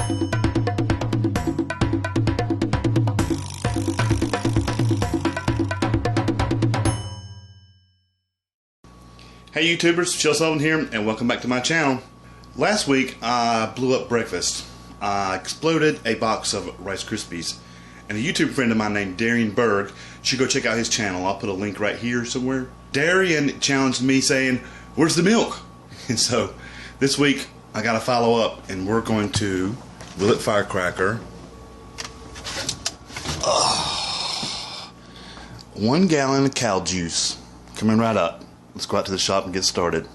Hey YouTubers, Chill Sullivan here, and welcome back to my channel. Last week I blew up breakfast. I exploded a box of Rice Krispies, and a YouTube friend of mine named Darian Berg should go check out his channel. I'll put a link right here somewhere. Darian challenged me saying, "Where's the milk?" And so this week I got to follow up, and we're going to It Firecracker. 1 gallon of cow juice coming right up. Let's go out to the shop and get started.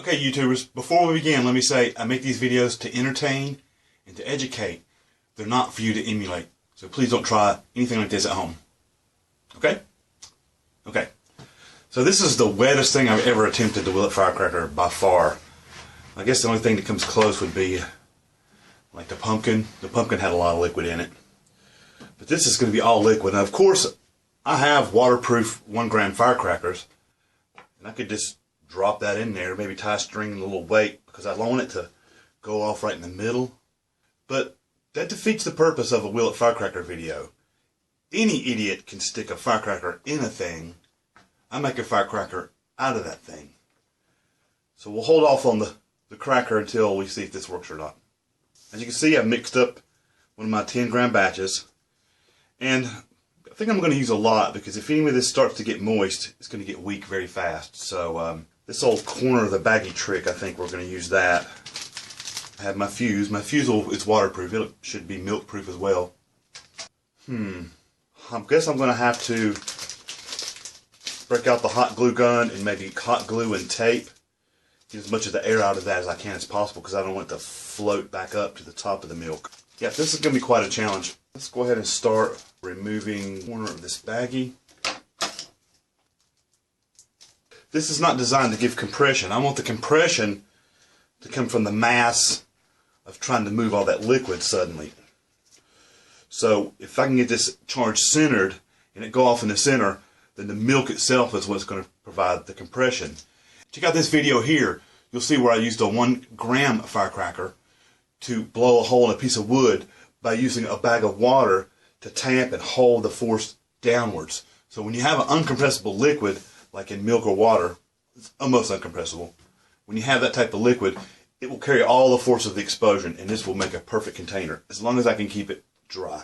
Okay, YouTubers, before we begin, let me say I make these videos to entertain and to educate. They're not for you to emulate. So please don't try anything like this at home. Okay? Okay. So this is the wettest thing I've ever attempted to It Firecracker by far. I guess the only thing that comes close would be like the pumpkin. The pumpkin had a lot of liquid in it. But this is going to be all liquid. Now, of course, I have waterproof 1 gram firecrackers, and I could just drop that in there, maybe tie a string and a little weight, because I don't want it to go off right in the middle. But that defeats the purpose of a It Firecracker video. Any idiot can stick a firecracker in a thing. I make a firecracker out of that thing. So we'll hold off on the cracker until we see if this works or not. As you can see, I've mixed up one of my 10 gram batches, and I think I'm going to use a lot, because if any of this starts to get moist, it's going to get weak very fast. So this old corner of the baggy trick, I think we're going to use that. I have my fuse. My fuse is waterproof. It should be milk proof as well. I guess I'm going to have to break out the hot glue gun and maybe hot glue and tape. Get as much of the air out of that as I can as possible, because I don't want it to float back up to the top of the milk. Yeah, this is going to be quite a challenge. Let's go ahead and start removing the corner of this baggie. This is not designed to give compression. I want the compression to come from the mass of trying to move all that liquid suddenly. So if I can get this charge centered and it go off in the center, then the milk itself is what's going to provide the compression. Check out this video here. You'll see where I used a 1 gram firecracker to blow a hole in a piece of wood by using a bag of water to tamp and hold the force downwards. So when you have an uncompressible liquid, like in milk or water, it's almost uncompressible. When you have that type of liquid, it will carry all the force of the explosion, and this will make a perfect container, as long as I can keep it dry.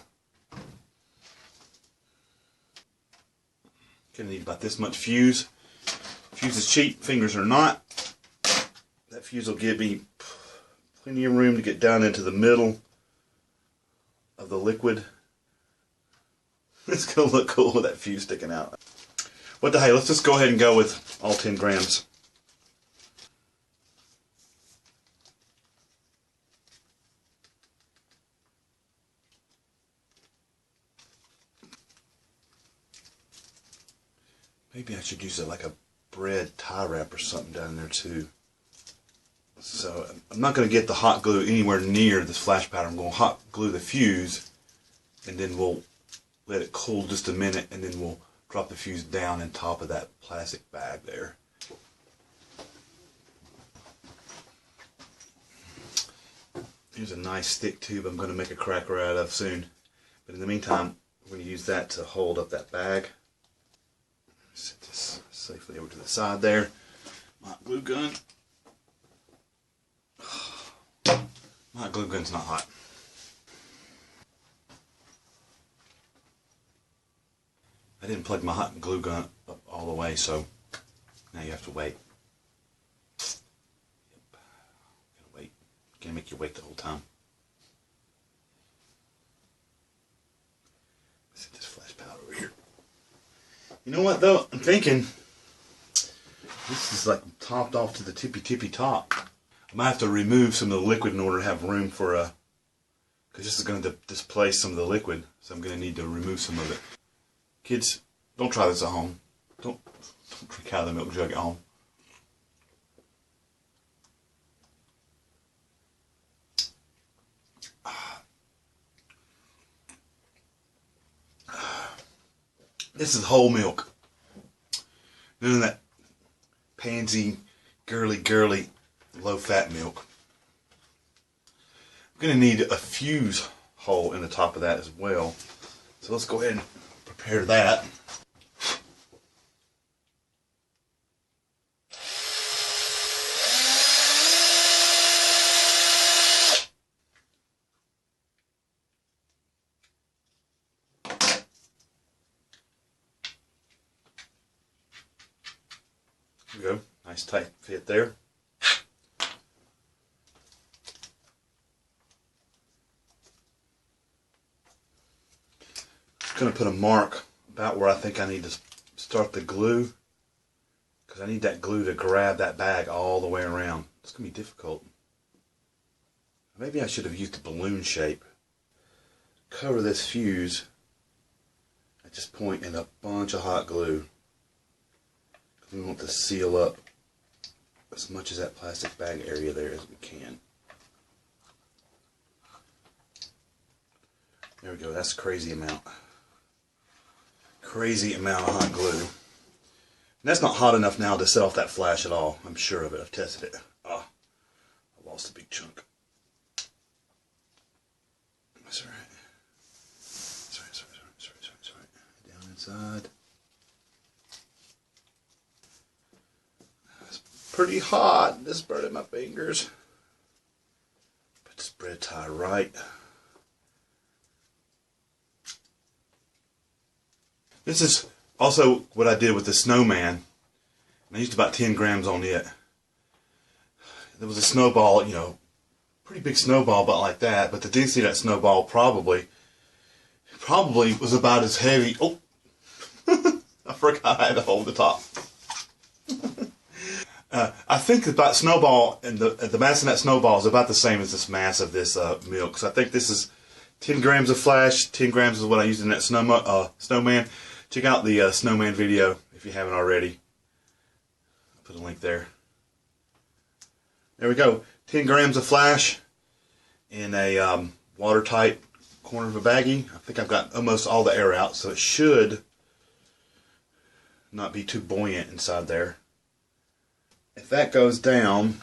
Gonna need about this much fuse. Fuse is cheap, fingers are not. That fuse will give me plenty of room to get down into the middle of the liquid. It's going to look cool with that fuse sticking out. What the hey, let's just go ahead and go with all 10 grams. Maybe I should use it like a bread tie wrap or something down there too. So I'm not going to get the hot glue anywhere near this flash powder. I'm going to hot glue the fuse, and then we'll let it cool just a minute, and then we'll drop the fuse down on top of that plastic bag there. Here's a nice thick tube I'm going to make a cracker out of soon. But in the meantime, we're going to use that to hold up that bag. Set this safely over to the side there. My glue gun. My glue gun's not hot. I didn't plug my hot glue gun up all the way, so now you have to wait. Yep. Gotta wait. Can't make you wait the whole time. Set this flash powder over here. You know what though? I'm thinking this is like topped off to the tippy top. I might have to remove some of the liquid in order to have room for a, because this is going to displace some of the liquid, so I'm going to need to remove some of it. Kids, don't try this at home. Don't drink out of the milk jug at home. This is whole milk. None of that pansy, girly, low-fat milk. going to need a fuse hole in the top of that as well. So let's go ahead and prepare that. There we go. Nice tight fit there. Going to put a mark about where I think I need to start the glue, because I need that glue to grab that bag all the way around. It's going to be difficult. Maybe I should have used a balloon shape. Cover this fuse at this point in a bunch of hot glue. We want to seal up as much of that plastic bag area there as we can. There we go. That's a crazy amount. Crazy amount of hot glue. And that's not hot enough now to set off that flash at all. I'm sure of it. I've tested it. Ah, I lost a big chunk. That's alright. Sorry. Down inside. It's pretty hot. This is burning my fingers. Put the spread tie right. This is also what I did with the snowman. I used about 10 grams on it. There was a snowball, you know, pretty big snowball about like that, but the density of that snowball probably was about as heavy. Oh, I forgot I had to hold the top. I think about snowball, and the mass of that snowball is about the same as this mass of this milk. So I think this is 10 grams of flash. 10 grams is what I used in that snowman. Check out the snowman video if you haven't already. I'll put a link there. There we go. 10 grams of flash in a watertight corner of a baggie. I think I've got almost all the air out, so it should not be too buoyant inside there. If that goes down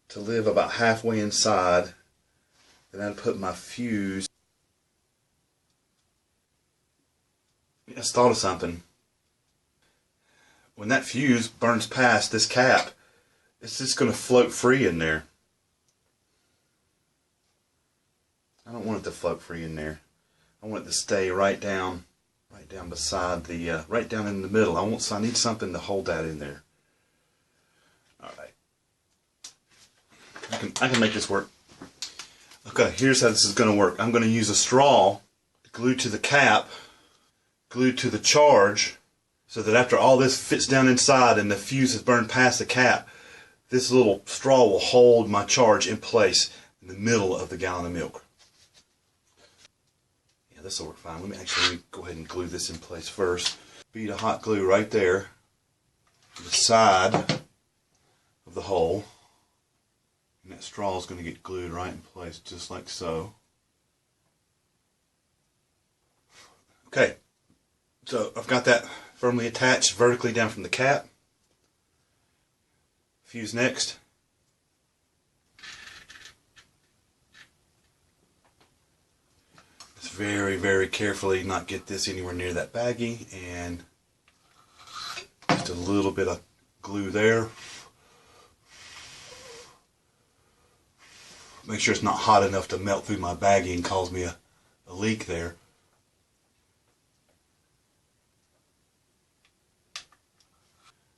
to live about halfway inside, then I'd put my fuse. I just thought of something. When that fuse burns past this cap, it's just going to float free in there. I don't want it to float free in there. I want it to stay right down beside the, right down in the middle. I need something to hold that in there. All right. I can make this work. Okay, here's how this is going to work. I'm going to use a straw glued to the cap, glued to the charge, so that after all this fits down inside and the fuse has burned past the cap, this little straw will hold my charge in place in the middle of the gallon of milk. Yeah, this will work fine. Let me actually go ahead and glue this in place first. Bead a hot glue right there to the side of the hole. And that straw is going to get glued right in place, just like so. Okay, so I've got that firmly attached vertically down from the cap. Fuse next. Just very, very carefully not get this anywhere near that baggie, and just a little bit of glue there. Make sure it's not hot enough to melt through my baggie and cause me a leak there.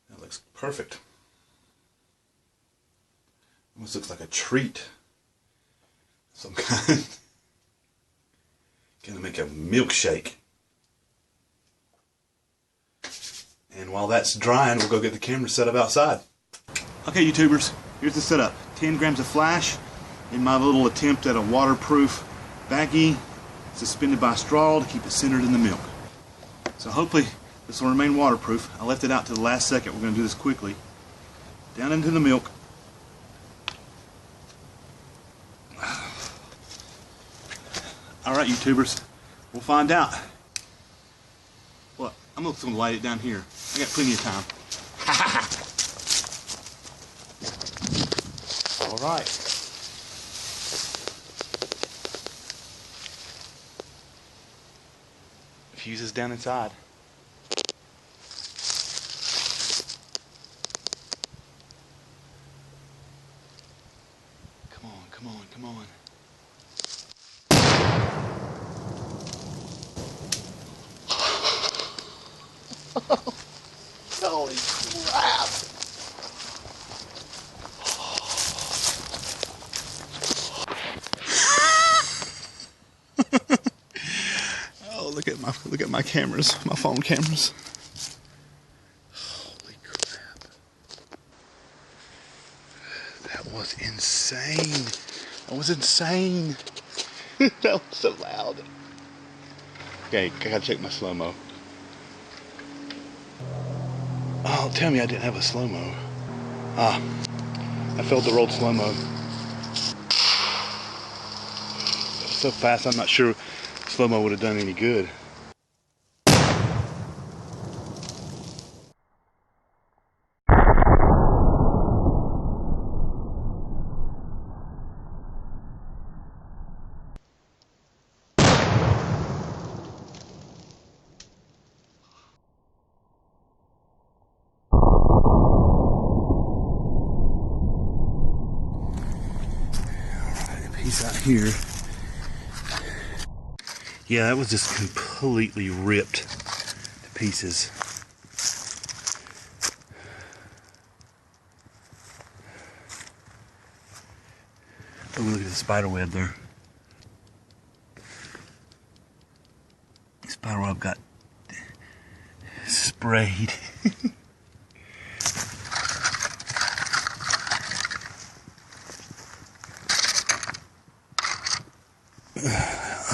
That looks perfect. Almost looks like a treat of some kind. Gonna make a milkshake. And while that's drying, we'll go get the camera set up outside. Okay, YouTubers, here's the setup. 10 grams of flash in my little attempt at a waterproof baggie suspended by a straw to keep it centered in the milk. So hopefully this will remain waterproof. I left it out to the last second. We're going to do this quickly. Down into the milk. Alright, YouTubers, we'll find out. What? I'm just going to light it down here. I got plenty of time. Alright. Fuse is down inside. Come on, come on, come on. Holy crap! Oh, look at my cameras, my phone cameras. Holy crap. That was insane. That was insane. That was so loud. Okay, I gotta check my slow-mo. Oh, tell me I didn't have a slow-mo. Ah, I failed to roll slow-mo. So fast, I'm not sure slow-mo would have done any good. Piece out here. Yeah, that was just completely ripped to pieces. Oh, look at the spider web there. The spider web got sprayed.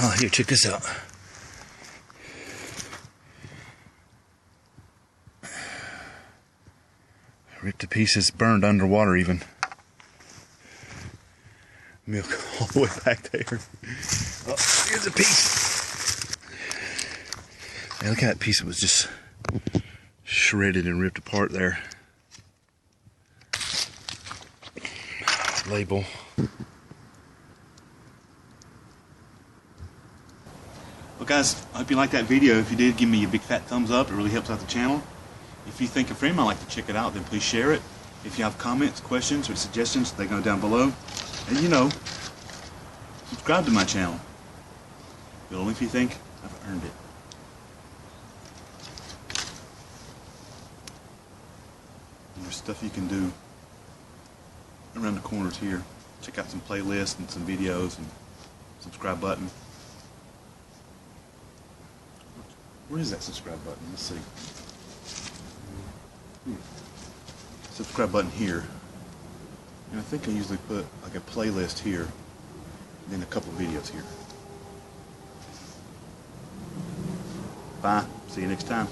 Oh, here, check this out. Ripped to pieces, burned underwater even. Milk all the way back there. Oh, here's a piece. Hey, look at that piece that was just shredded and ripped apart there. Label. Well guys, I hope you liked that video. If you did, give me a big fat thumbs up. It really helps out the channel. If you think a friend might like to check it out, then please share it. If you have comments, questions, or suggestions, they go down below. And you know, subscribe to my channel. But only if you think I've earned it. And there's stuff you can do around the corners here. Check out some playlists and some videos and subscribe button. Where is that subscribe button? Let's see. Subscribe button here. And I think I usually put like a playlist here, and then a couple videos here. Bye. See you next time.